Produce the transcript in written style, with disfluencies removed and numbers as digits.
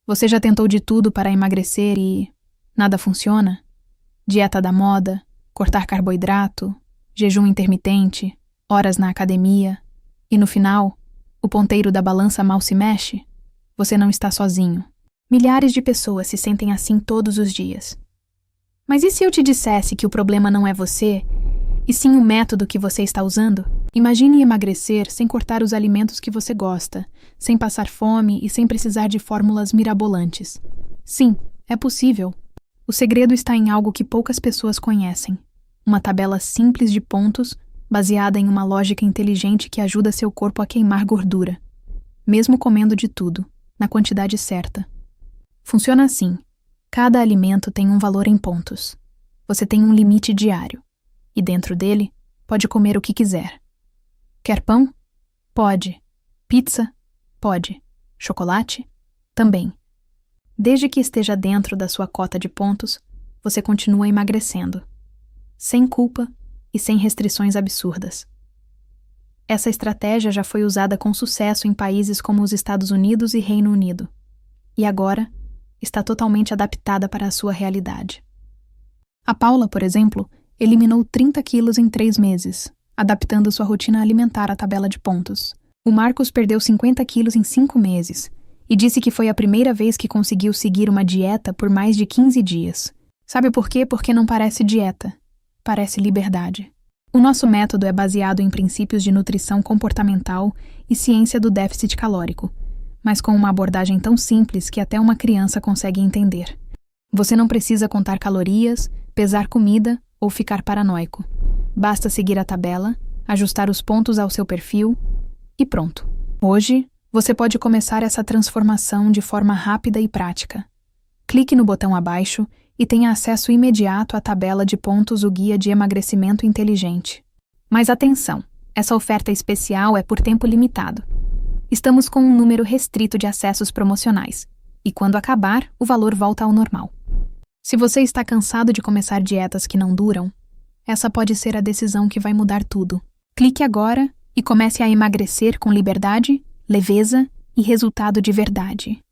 Você já tentou de tudo para emagrecer e nada funciona? Dieta da moda, cortar carboidrato, jejum intermitente, horas na academia, e no final, o ponteiro da balança mal se mexe? Você não está sozinho. Milhares de pessoas se sentem assim todos os dias. Mas e se eu te dissesse que o problema não é você, e sim o método que você está usando? Imagine emagrecer sem cortar os alimentos que você gosta, sem passar fome e sem precisar de fórmulas mirabolantes. Sim, é possível. O segredo está em algo que poucas pessoas conhecem. Uma tabela simples de pontos, baseada em uma lógica inteligente que ajuda seu corpo a queimar gordura, mesmo comendo de tudo, na quantidade certa. Funciona assim. Cada alimento tem um valor em pontos. Você tem um limite diário. E dentro dele, pode comer o que quiser. Quer pão? Pode. Pizza? Pode. Chocolate? Também. Desde que esteja dentro da sua cota de pontos, você continua emagrecendo. Sem culpa e sem restrições absurdas. Essa estratégia já foi usada com sucesso em países como os Estados Unidos e Reino Unido. E agora, está totalmente adaptada para a sua realidade. A Paula, por exemplo, eliminou 30 quilos em 3 meses, adaptando sua rotina alimentar à tabela de pontos. O Marcos perdeu 50 quilos em 5 meses e disse que foi a primeira vez que conseguiu seguir uma dieta por mais de 15 dias. Sabe por quê? Porque não parece dieta, parece liberdade. O nosso método é baseado em princípios de nutrição comportamental e ciência do déficit calórico, mas com uma abordagem tão simples que até uma criança consegue entender. Você não precisa contar calorias, pesar comida ou ficar paranoico. Basta seguir a tabela, ajustar os pontos ao seu perfil e pronto. Hoje, você pode começar essa transformação de forma rápida e prática. Clique no botão abaixo e tenha acesso imediato à tabela de pontos o Guia de Emagrecimento Inteligente. Mas atenção, essa oferta especial é por tempo limitado. Estamos com um número restrito de acessos promocionais, e quando acabar, o valor volta ao normal. Se você está cansado de começar dietas que não duram, essa pode ser a decisão que vai mudar tudo. Clique agora e comece a emagrecer com liberdade, leveza e resultado de verdade.